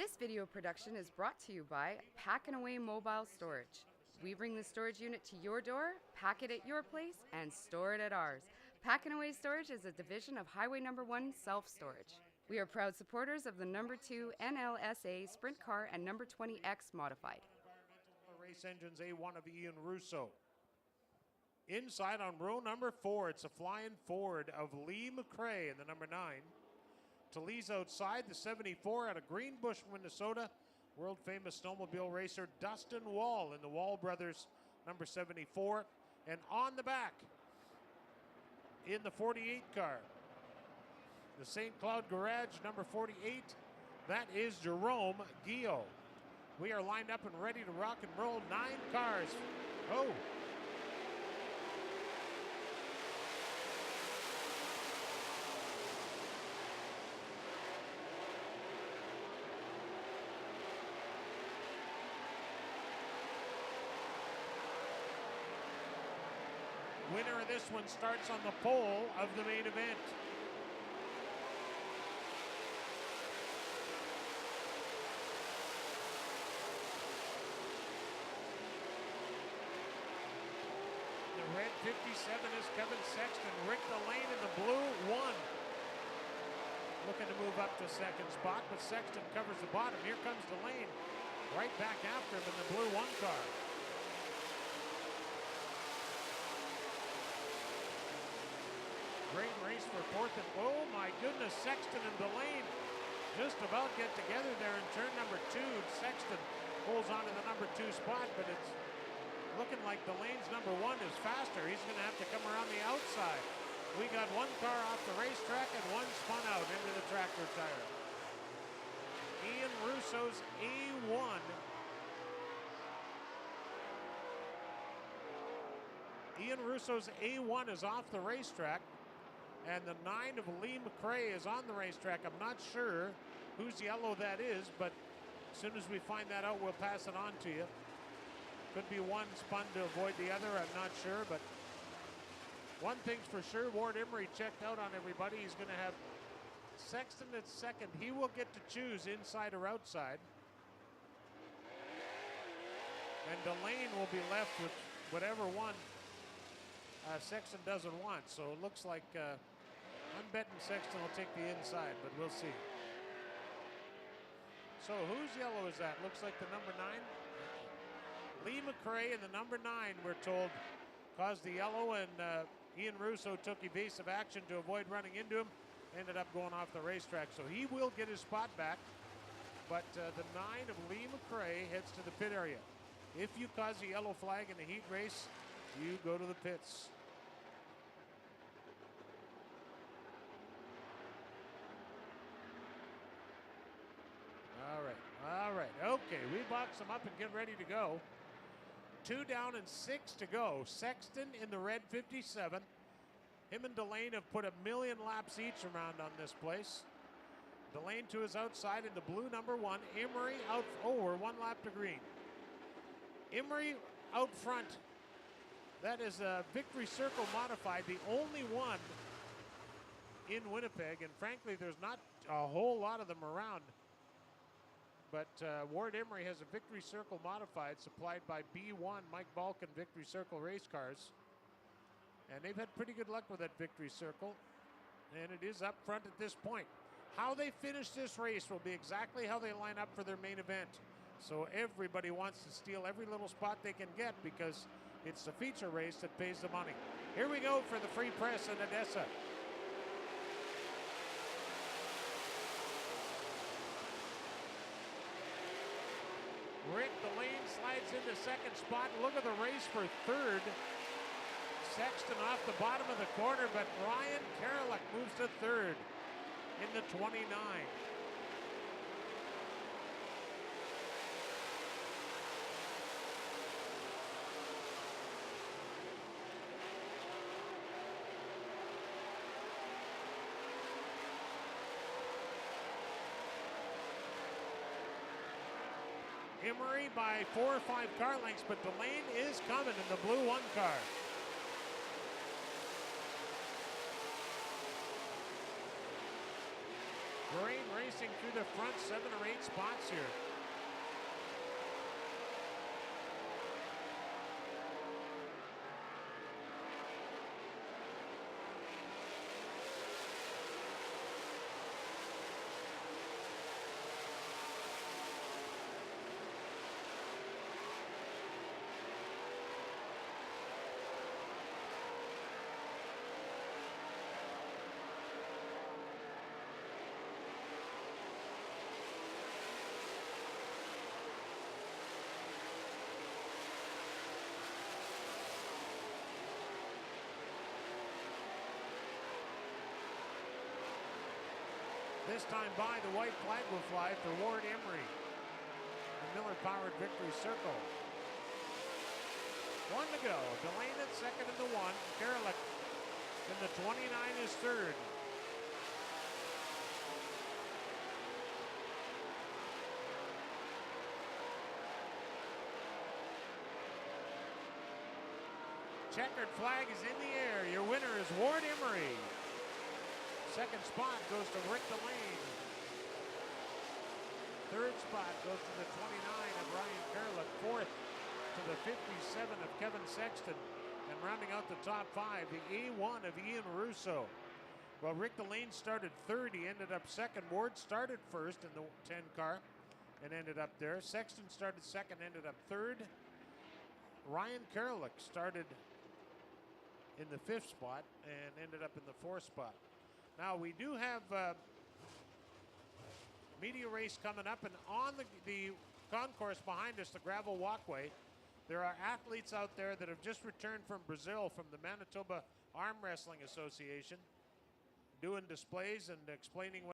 This video production is brought to you by Pack N Away Mobile Storage. We bring the storage unit to your door, pack it at your place, and store it at ours. Pack N Away Storage is a division of Highway Number 1 Self-Storage. We are proud supporters of the Number 2 NLSA Sprint Car and Number 20X Modified. Race Engines A1 of Ian Russo. Inside on row number 4, it's a flying Ford of Lee McRae in the number 9. To Lee's outside, the 74 out of Greenbush, Minnesota, world-famous snowmobile racer Dustin Wall in the Wall Brothers number 74. And on the back, in the 48 car, the St. Cloud Garage number 48, that is Jerome Guillot. We are lined up and ready to rock and roll. 9 cars. Oh. Winner of this one starts on the pole of the main event. The red 57 is Kevin Sexton. Rick Delane in the blue 1. Looking to move up to second spot, but Sexton covers the bottom. Here comes Delane right back after him in the blue 1 car. Great race for fourth and oh my goodness, Sexton and Delane just about get together there in turn number 2. Sexton holds on to the number 2 spot, but it's looking like Delane's number 1 is faster. He's going to have to come around the outside. We got 1 car off the racetrack and 1 spun out into the tractor tire. Ian Russo's A1. Ian Russo's A1 is off the racetrack. And the 9 of Lee McRae is on the racetrack. I'm not sure whose yellow that is, but as soon as we find that out, we'll pass it on to you. Could be one spun to avoid the other, I'm not sure, but one thing's for sure, Ward Emery checked out on everybody. He's going to have Sexton at second. He will get to choose inside or outside. And Delane will be left with whatever one Sexton doesn't want. So it looks like I'm betting Sexton will take the inside, but we'll see. So whose yellow is that? Looks like the number 9. Lee McRae and the number 9, we're told, caused the yellow, and Ian Russo took evasive action to avoid running into him. Ended up going off the racetrack, so he will get his spot back. But the 9 of Lee McRae heads to the pit area. If you cause a yellow flag in the heat race, you go to the pits. All right, okay, we box them up and get ready to go. 2 down and 6 to go. Sexton in the red 57. Him and Delane have put 1,000,000 laps each around on this place. Delane to his outside in the blue number 1. Emery out, we're 1 lap to green. Emery out front. That is a Victory Circle modified, the only one in Winnipeg, and frankly, there's not a whole lot of them around. But Ward Emery has a Victory Circle modified supplied by B1 Mike Balkin Victory Circle race cars. And they've had pretty good luck with that Victory Circle. And it is up front at this point. How they finish this race will be exactly how they line up for their main event. So everybody wants to steal every little spot they can get because it's the feature race that pays the money. Here we go for the Free Press in Odessa. Rick Delane slides into second spot. Look at the race for third. Sexton off the bottom of the corner, but Ryan Karalik moves to third in the 29. Emery by 4 or 5 car lengths, but Delane is coming in the blue 1 car. Brain racing through the front 7 or 8 spots here. This time by, the white flag will fly for Ward Emery. The Miller-powered Victory Circle. 1 to go. Delane at second in the 1. Karalik in the 29 is third. Checkered flag is in the air. Your winner is Ward Emery. Second spot goes to Rick Delane. Third spot goes to the 29 of Ryan Karalik. Fourth to the 57 of Kevin Sexton. And rounding out the top 5, the A1 of Ian Russo. Well, Rick Delane started third. He ended up second. Ward started first in the 10 car and ended up there. Sexton started second, ended up third. Ryan Karalik started in the 5th spot and ended up in the 4th spot. Now we do have media race coming up, and on the concourse behind us, the gravel walkway, there are athletes out there that have just returned from Brazil from the Manitoba Arm Wrestling Association, doing displays and explaining what